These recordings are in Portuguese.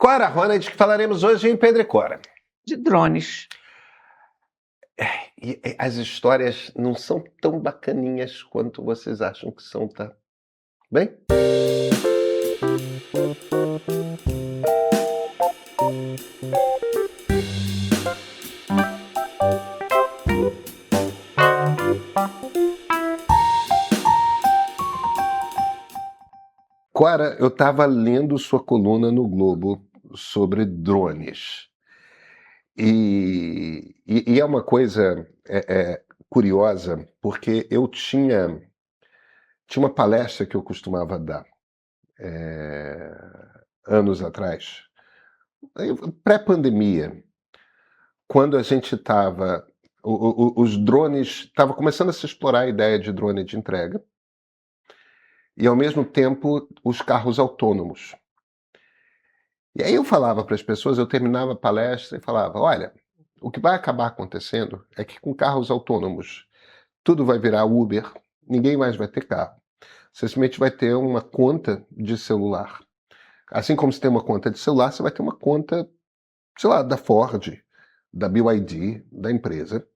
Cora Ronald, que falaremos hoje em Pedro e Cora. De drones. E as histórias não são tão bacaninhas quanto vocês acham que são, tá? Bem? Cora, eu estava lendo sua coluna no Globo sobre drones. E é uma coisa curiosa, porque eu tinha uma palestra que eu costumava dar anos atrás, pré-pandemia, quando a gente estava... Os drones... Estava começando a se explorar a ideia de drone de entrega, e ao mesmo tempo os carros autônomos. E aí eu falava para as pessoas, eu terminava a palestra e falava, olha, o que vai acabar acontecendo é que com carros autônomos tudo vai virar Uber, ninguém mais vai ter carro. Você simplesmente vai ter uma conta de celular. Assim como você tem uma conta de celular, você vai ter uma conta, sei lá, da Ford, da BYD, da empresa.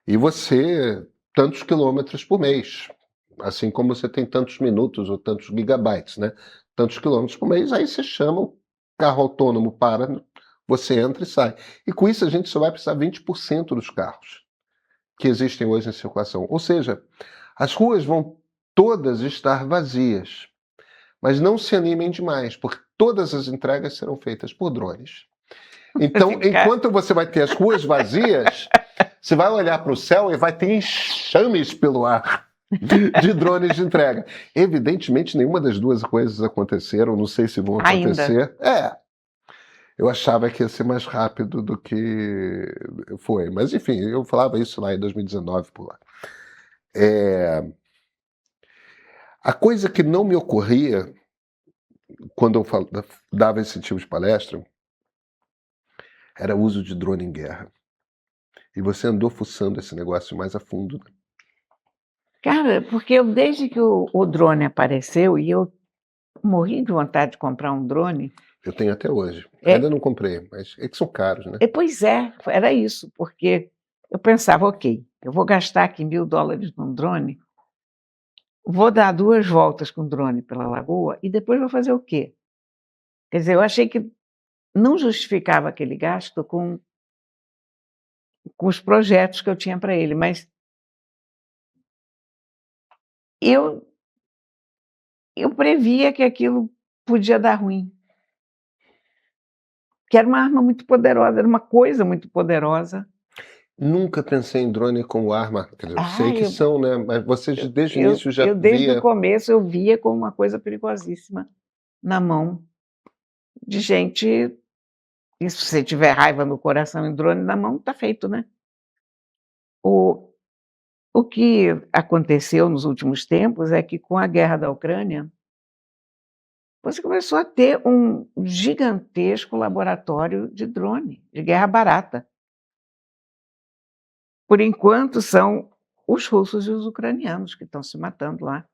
E você, tantos quilômetros por mês. Assim como você tem tantos minutos ou tantos gigabytes, né? Tantos quilômetros por mês, aí você chama o carro autônomo para, você entra e sai. E com isso a gente só vai precisar 20% dos carros que existem hoje em circulação. Ou seja, as ruas vão todas estar vazias. Mas não se animem demais, porque todas as entregas serão feitas por drones. Então, enquanto você vai ter as ruas vazias, você vai olhar para o céu e vai ter enxames pelo ar de drones de entrega. Evidentemente, nenhuma das duas coisas aconteceram, não sei se vão acontecer. Eu achava que ia ser mais rápido do que foi. Mas, enfim, eu falava isso lá em 2019, por lá. A coisa que não me ocorria quando eu dava esse tipo de palestra era o uso de drone em guerra. E você andou fuçando esse negócio mais a fundo, né? Cara, porque desde que o drone apareceu, e eu morri de vontade de comprar um drone. Eu tenho até hoje. Ainda não comprei, mas é que são caros, né? Pois é, era isso, porque eu pensava, ok, eu vou gastar aqui $1.000 num drone, vou dar 2 voltas com o drone pela lagoa e depois vou fazer o quê? Quer dizer, eu achei que não justificava aquele gasto com os projetos que eu tinha para ele, mas eu previa que aquilo podia dar ruim. Que era uma arma muito poderosa, era uma coisa muito poderosa. Nunca pensei em drone como arma. Quer dizer, eu sei que são, né? Mas você desde o início já desde o começo eu via como uma coisa perigosíssima na mão de gente. E se você tiver raiva no coração e drone na mão, está feito, né? O que aconteceu nos últimos tempos é que, com a guerra da Ucrânia, você começou a ter um gigantesco laboratório de drone, de guerra barata. Por enquanto, são os russos e os ucranianos que estão se matando lá.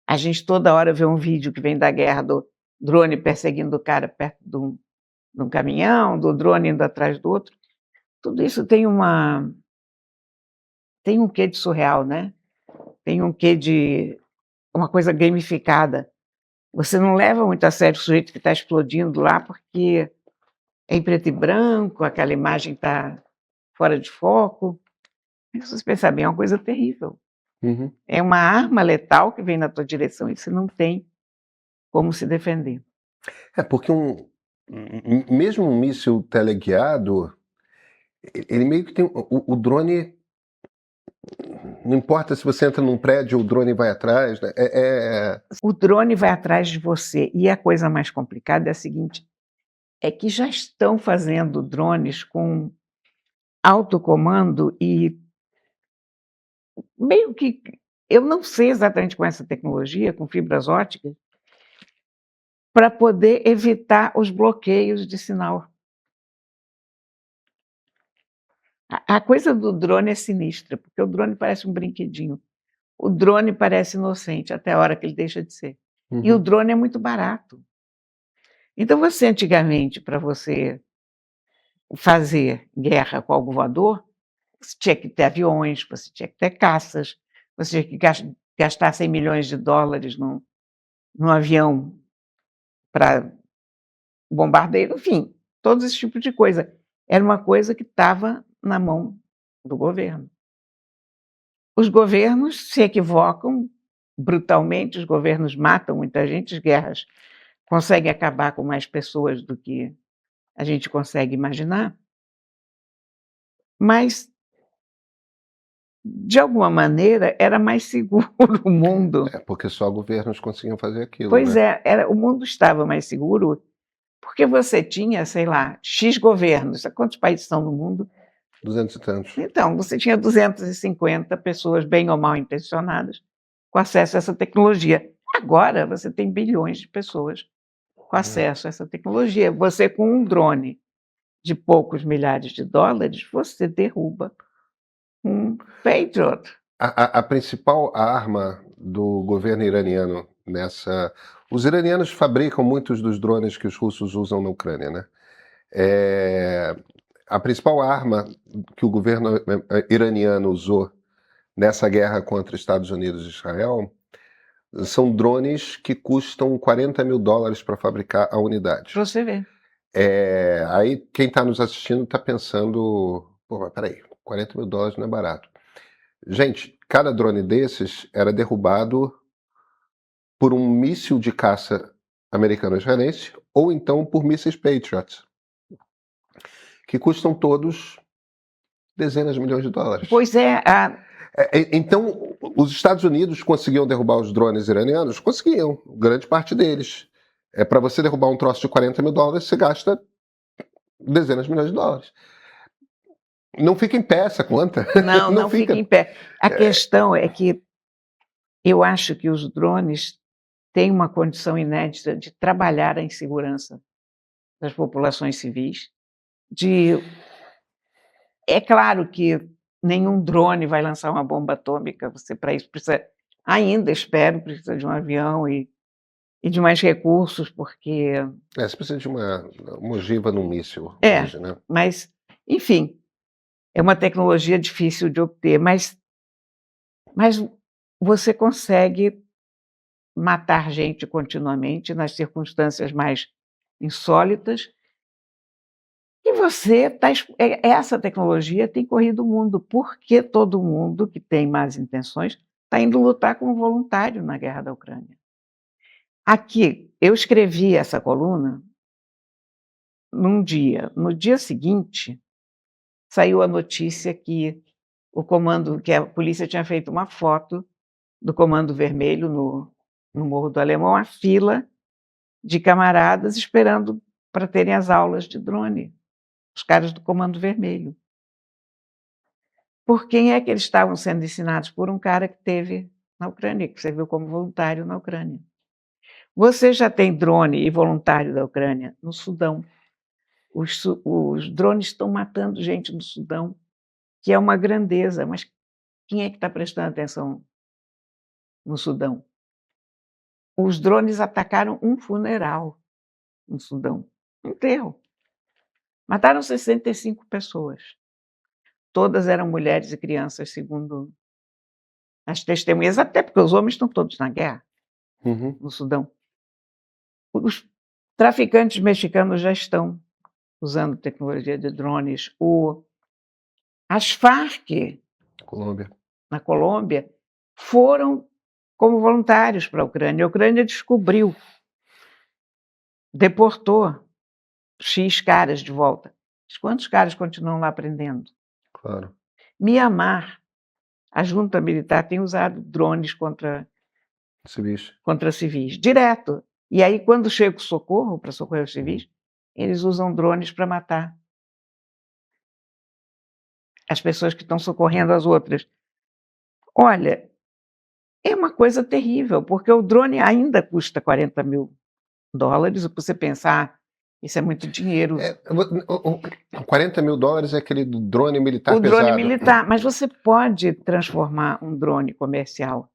A gente toda hora vê um vídeo que vem da guerra do drone perseguindo o cara perto de um caminhão, do drone indo atrás do outro. Tudo isso tem um quê de surreal, né? Tem um quê de uma coisa gamificada. Você não leva muito a sério o sujeito que está explodindo lá, porque é em preto e branco, aquela imagem está fora de foco. Se você pensar bem, é uma coisa terrível. Uhum. É uma arma letal que vem na tua direção e você não tem como se defender. Porque mesmo um míssil teleguiado, ele meio que tem... O drone... Não importa se você entra num prédio, o drone vai atrás, né? O drone vai atrás de você. E a coisa mais complicada é a seguinte, é que já estão fazendo drones com autocomando e meio que, eu não sei exatamente com essa tecnologia, com fibras óticas, para poder evitar os bloqueios de sinal. A coisa do drone é sinistra, porque o drone parece um brinquedinho. O drone parece inocente até a hora que ele deixa de ser. Uhum. E o drone é muito barato. Então, você antigamente, para você fazer guerra com algo voador, você tinha que ter aviões, você tinha que ter caças, você tinha que gastar 100 milhões de dólares num avião para bombardeio, enfim, todo esse tipo de coisa. Era uma coisa que estava na mão do governo. Os governos se equivocam brutalmente, os governos matam muita gente, as guerras conseguem acabar com mais pessoas do que a gente consegue imaginar, mas, de alguma maneira, era mais seguro o mundo. Porque só governos conseguiam fazer aquilo, Pois né? o mundo estava mais seguro porque você tinha, sei lá, X governos. Quantos países são no mundo? 200 e tantos. Então, você tinha 250 pessoas bem ou mal intencionadas com acesso a essa tecnologia. Agora, você tem bilhões de pessoas com acesso a essa tecnologia. Você, com um drone de poucos milhares de dólares, você derruba um Patriot. A principal arma do governo iraniano nessa... Os iranianos fabricam muitos dos drones que os russos usam na Ucrânia, né? A principal arma que o governo iraniano usou nessa guerra contra Estados Unidos e Israel são drones que custam 40 mil dólares para fabricar a unidade. Para você ver. Aí quem está nos assistindo está pensando, pô, mas peraí, 40 mil dólares não é barato. Gente, cada drone desses era derrubado por um míssil de caça americano-israelense ou então por mísseis Patriot, que custam todos dezenas de milhões de dólares. Pois é. Então, os Estados Unidos conseguiam derrubar os drones iranianos? Conseguiam, grande parte deles. Para você derrubar um troço de 40 mil dólares, você gasta dezenas de milhões de dólares. Não fica em pé essa conta. Não fica em pé. A questão é que eu acho que os drones têm uma condição inédita de trabalhar a insegurança das populações civis. É claro que nenhum drone vai lançar uma bomba atômica, você para isso precisa, ainda espero, precisa de um avião e de mais recursos, porque... Você precisa de uma ogiva num míssil hoje, né? Mas, enfim, é uma tecnologia difícil de obter, mas você consegue matar gente continuamente nas circunstâncias mais insólitas. E essa tecnologia tem corrido o mundo, porque todo mundo que tem más intenções está indo lutar como voluntário na guerra da Ucrânia. Aqui, eu escrevi essa coluna num dia. No dia seguinte, saiu a notícia que a polícia tinha feito uma foto do Comando Vermelho no Morro do Alemão, a fila de camaradas esperando para terem as aulas de drone. Os caras do Comando Vermelho. Por quem é que eles estavam sendo ensinados? Por um cara que teve na Ucrânia, que serviu como voluntário na Ucrânia. Você já tem drone e voluntário da Ucrânia no Sudão. Os drones estão matando gente no Sudão, que é uma grandeza, mas quem é que está prestando atenção no Sudão? Os drones atacaram um funeral no Sudão, um enterro. Mataram 65 pessoas. Todas eram mulheres e crianças, segundo as testemunhas, até porque os homens estão todos na guerra, no Sudão. Os traficantes mexicanos já estão usando tecnologia de drones. As Farc, na Colômbia, foram como voluntários para a Ucrânia. A Ucrânia descobriu, deportou X caras de volta. Mas quantos caras continuam lá aprendendo? Claro. Mianmar, a junta militar tem usado drones contra civis, direto. E aí, quando chega o socorro, para socorrer os civis, eles usam drones para matar as pessoas que estão socorrendo as outras. Olha, é uma coisa terrível, porque o drone ainda custa 40 mil dólares, e você pensar, isso é muito dinheiro. 40 mil dólares é aquele drone militar pesado. O drone militar, mas você pode transformar um drone comercial,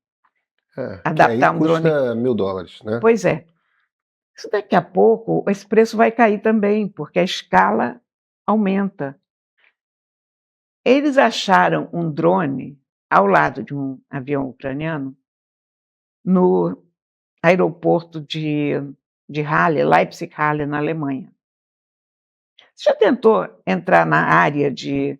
adaptar um drone... custa $1.000, né? Pois é. Isso daqui a pouco, esse preço vai cair também, porque a escala aumenta. Eles acharam um drone ao lado de um avião ucraniano no aeroporto de Halle, Leipzig-Halle, na Alemanha. Você já tentou entrar na área de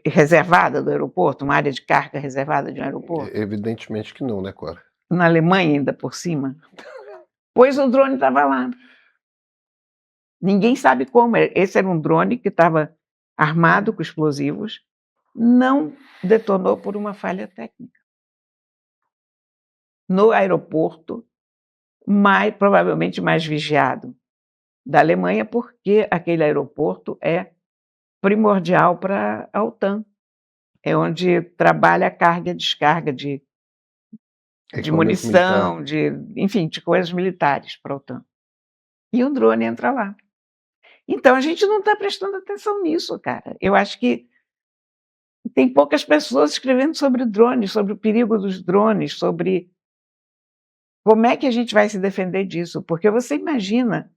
reservada do aeroporto, uma área de carga reservada de um aeroporto? Evidentemente que não, né, Cora? Na Alemanha, ainda por cima? Pois o drone estava lá. Ninguém sabe como. Esse era um drone que estava armado com explosivos, não detonou por uma falha técnica. No aeroporto, provavelmente mais vigiado da Alemanha, porque aquele aeroporto é primordial para a OTAN. É onde trabalha a carga e a descarga de munição, enfim, de coisas militares para a OTAN. E o drone entra lá. Então, a gente não está prestando atenção nisso, cara. Eu acho que tem poucas pessoas escrevendo sobre drones, sobre o perigo dos drones, sobre como é que a gente vai se defender disso. Porque você imagina,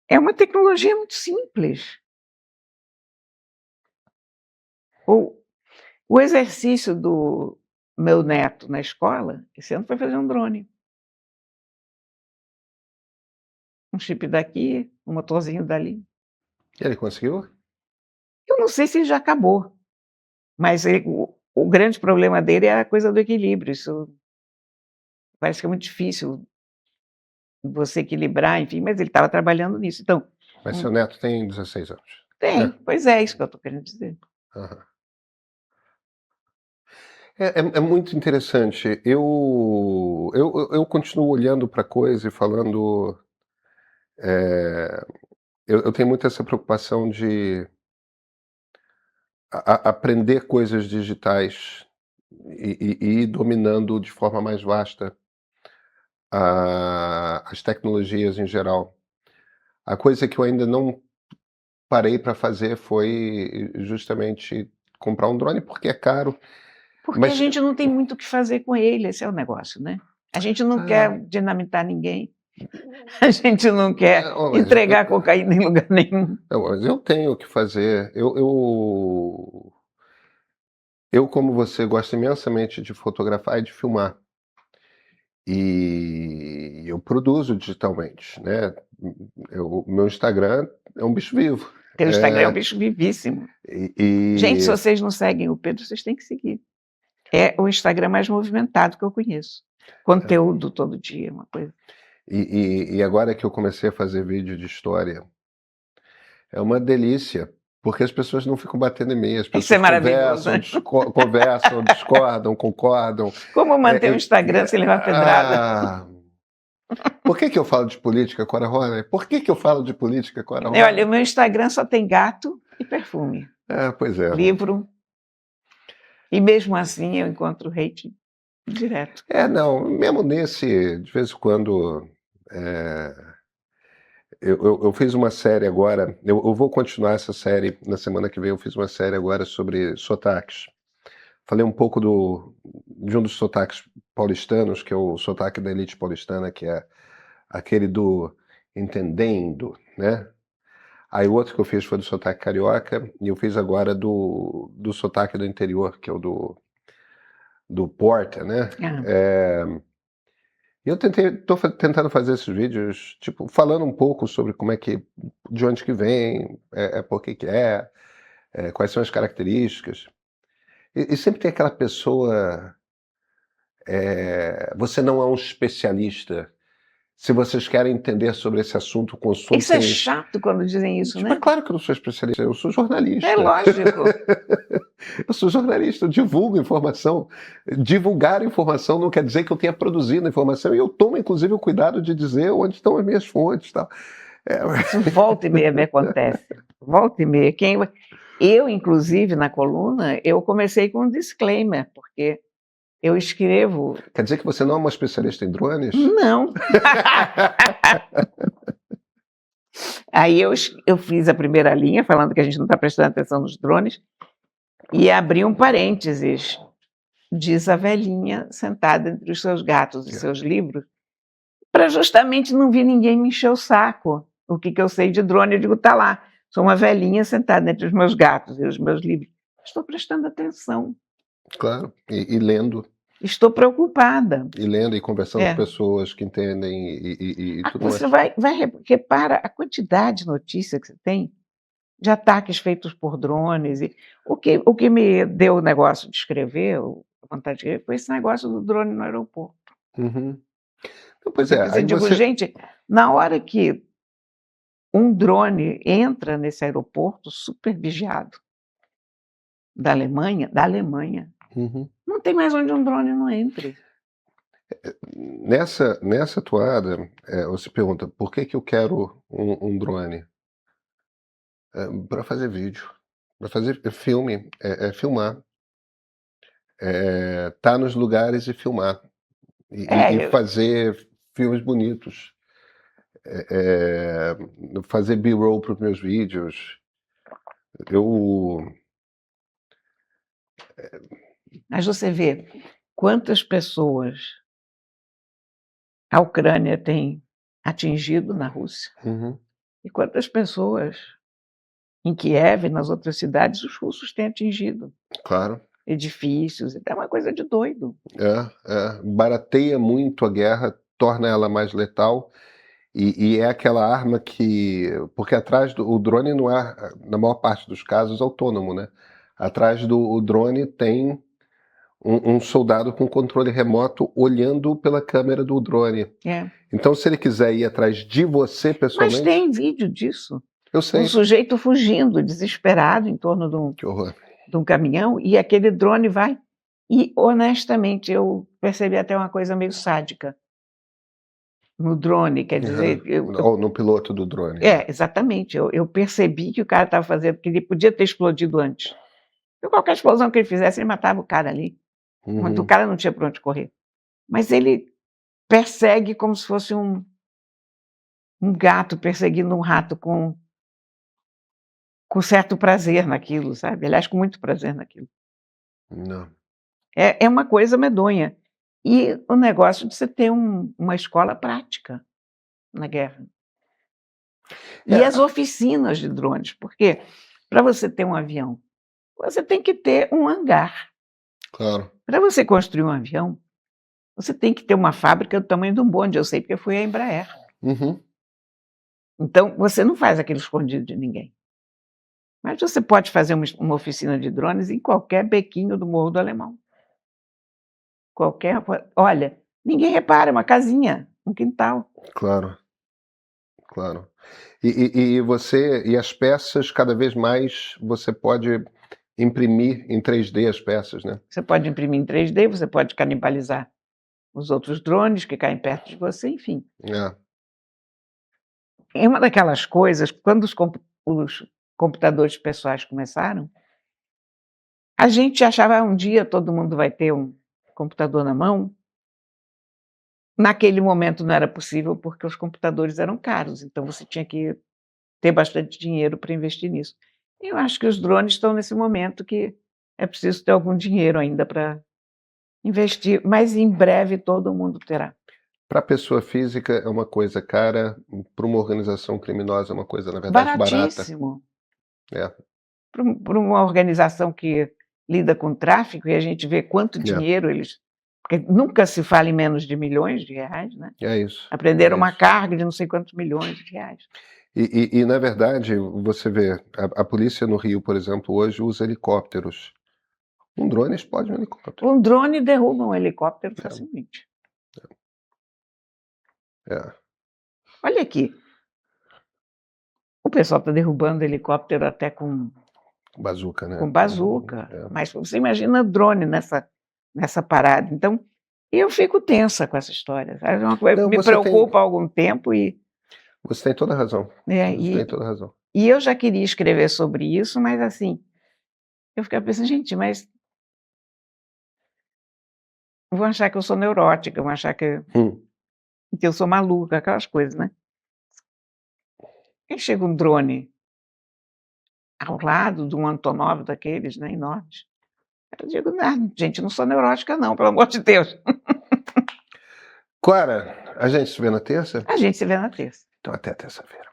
é uma tecnologia muito simples. O exercício do meu neto na escola, esse ano foi fazer um drone. Um chip daqui, um motorzinho dali. E ele conseguiu? Eu não sei se já acabou, mas o grande problema dele é a coisa do equilíbrio. Isso parece que é muito difícil você equilibrar, enfim, mas ele estava trabalhando nisso. Então, Mas seu neto tem 16 anos. tem, pois é isso que eu estou querendo dizer. Aham. É muito interessante. Eu continuo olhando para a coisa e falando. Eu tenho muito essa preocupação de aprender coisas digitais e ir dominando de forma mais vasta as tecnologias em geral. A coisa que eu ainda não parei para fazer foi justamente comprar um drone, porque é caro. Porque Mas a gente não tem muito o que fazer com ele, esse é o negócio, né? A gente não quer dinamitar ninguém, a gente não quer entregar cocaína em lugar nenhum. Mas eu tenho o que fazer. Eu, como você, gosto imensamente de fotografar e de filmar. E eu produzo digitalmente, né? O meu Instagram é um bicho vivo. Teu Instagram é um bicho vivíssimo. Gente, se vocês não seguem o Pedro, vocês têm que seguir. É o Instagram mais movimentado que eu conheço. Conteúdo todo dia, uma coisa. E agora que eu comecei a fazer vídeo de história, é uma delícia, porque as pessoas não ficam batendo em mim, as pessoas Isso é maravilhoso, conversam, discordam, concordam. Como manter o Instagram sem levar pedrada? Por que eu falo de política, Cora Rony? Por que eu falo de política, Cora Rony? Olha, o meu Instagram só tem gato e perfume. Pois é. Livro. E mesmo assim eu encontro hate direto. Não, mesmo nesse, de vez em quando. Eu fiz uma série agora, eu vou continuar essa série na semana que vem. Eu fiz uma série agora sobre sotaques. Falei um pouco de um dos sotaques paulistanos, que é o sotaque da elite paulistana, que é aquele do entendendo, né? Aí o outro que eu fiz foi do sotaque carioca, e eu fiz agora do sotaque do interior, que é o do Porta, né? E eu tô tentando fazer esses vídeos, tipo, falando um pouco sobre como é que, de onde que vem, por que é, quais são as características. E sempre tem aquela pessoa, você não é um especialista. Se vocês querem entender sobre esse assunto, consultem... Isso é chato quando dizem isso, né? Mas claro que eu não sou especialista, eu sou jornalista. É lógico. Eu sou jornalista, eu divulgo informação. Divulgar informação não quer dizer que eu tenha produzido informação, e eu tomo, inclusive, o cuidado de dizer onde estão as minhas fontes. Tal. Isso volta e meia me acontece. Volta e meia. Eu, inclusive, na coluna, eu comecei com um disclaimer, porque eu escrevo... Quer dizer que você não é uma especialista em drones? Não. Aí eu fiz a primeira linha, falando que a gente não está prestando atenção nos drones, e abri um parênteses. diz a velhinha sentada entre os seus gatos e É. seus livros, para justamente não vir ninguém me encher o saco. O que eu sei de drone, eu digo, tá lá, sou uma velhinha sentada entre os meus gatos e os meus livros. Estou prestando atenção, Claro, estou preocupada. e lendo e conversando com É. pessoas que entendem e tudo mais. Você repara a quantidade de notícia que você tem de ataques feitos por drones. O que me deu o negócio de escrever, a vontade de escrever, foi esse negócio do drone no aeroporto. Uhum. Então, pois Porque é, assim, aí eu digo, você gente, na hora que um drone entra nesse aeroporto super vigiado da Alemanha, uhum. não tem mais onde um drone não entre. Nessa toada, você pergunta: "Por que que eu quero um drone?" Pra fazer vídeo, para fazer filme, filmar, estar nos lugares e filmar, e É, fazer filmes bonitos, fazer B-roll para os meus vídeos. Eu mas você vê quantas pessoas a Ucrânia tem atingido na Rússia uhum, e quantas pessoas em Kiev e nas outras cidades os russos têm atingido. claro. Edifícios, é uma coisa de doido. Barateia muito a guerra, torna ela mais letal, e é aquela arma que porque atrás do o drone não é, na maior parte dos casos, autônomo, né. Atrás do o drone tem um soldado com controle remoto olhando pela câmera do drone. É. Então, se ele quiser ir atrás de você Mas pessoalmente, tem vídeo disso. eu Um sei. sujeito fugindo, desesperado, em torno Que horror. de um caminhão, e aquele drone vai. E, honestamente, eu percebi até uma coisa meio sádica no drone, quer dizer, Ou no piloto do drone. exatamente, eu percebi que o cara estava fazendo, que ele podia ter explodido antes. E qualquer explosão que ele fizesse, ele matava o cara ali. O Uhum, cara não tinha para onde correr. Mas ele persegue como se fosse um gato perseguindo um rato com certo prazer naquilo, sabe? Aliás, com muito prazer naquilo. não. É uma coisa medonha. E o negócio de você ter uma escola prática na guerra. E as É, oficinas de drones, porque para você ter um avião, você tem que ter um hangar. claro. Para você construir um avião, você tem que ter uma fábrica do tamanho de um bonde. Eu sei porque eu fui à Embraer. Uhum, Então, você não faz aquilo escondido de ninguém. Mas você pode fazer uma oficina de drones em qualquer bequinho do Morro do Alemão. Olha, ninguém repara, é uma casinha, um quintal. claro, claro. E as peças, cada vez mais, você pode imprimir em 3D as peças, né? Você pode imprimir em 3D, você pode canibalizar os outros drones que caem perto de você, enfim. É, É uma daquelas coisas, quando os computadores pessoais começaram, a gente achava um dia todo mundo vai ter um computador na mão. Naquele momento não era possível porque os computadores eram caros, então você tinha que ter bastante dinheiro para investir nisso. Eu acho que os drones estão nesse momento que é preciso ter algum dinheiro ainda para investir, mas em breve todo mundo terá. para pessoa física é uma coisa cara, para uma organização criminosa é uma coisa, na verdade, barata. Baratíssimo. É, Para uma organização que lida com tráfico e a gente vê quanto é, dinheiro eles. Porque nunca se fala em menos de milhões de reais, né? é isso, Aprenderam é uma isso. carga de não sei quantos milhões de reais. Na verdade, você vê, a polícia no Rio, por exemplo, hoje usa helicópteros. Um drone explode um helicóptero. Um drone derruba um helicóptero É, facilmente. é. Olha aqui, o pessoal está derrubando helicóptero até Bazuca, né? com bazuca, É. mas você imagina drone nessa parada. Então, eu fico tensa com essa história. Sabe? É uma coisa que Não, me preocupa há algum tempo você tem toda a razão. né, Você tem toda a razão. e eu já queria escrever sobre isso, mas assim, eu ficava pensando, gente, mas vão achar que eu sou neurótica, vão achar Hum, que eu sou maluca, aquelas coisas, né? Aí chega um drone ao lado de um Antonov daqueles, né, enormes. Eu digo: "Não, gente, não sou neurótica não, pelo amor de Deus". Cora, a gente se vê na terça? A gente se vê na terça. Então até terça-feira.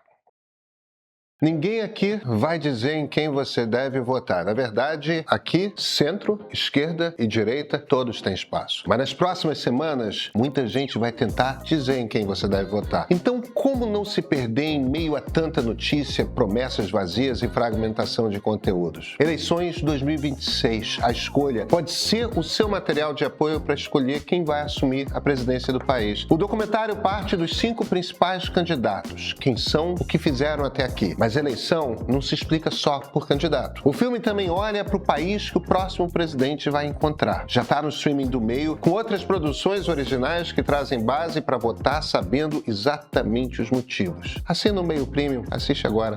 Ninguém aqui vai dizer em quem você deve votar. Na verdade, aqui, centro, esquerda e direita, todos têm espaço. Mas nas próximas semanas, muita gente vai tentar dizer em quem você deve votar. Então, como não se perder em meio a tanta notícia, promessas vazias e fragmentação de conteúdos? Eleições 2026. A escolha pode ser o seu material de apoio para escolher quem vai assumir a presidência do país. O documentário parte dos 5 principais candidatos. Quem são, o que fizeram até aqui. Mas a eleição não se explica só por candidato. O filme também olha para o país que o próximo presidente vai encontrar. Já está no streaming do Meio, com outras produções originais que trazem base para votar sabendo exatamente os motivos. Assina o Meio Premium, assiste agora.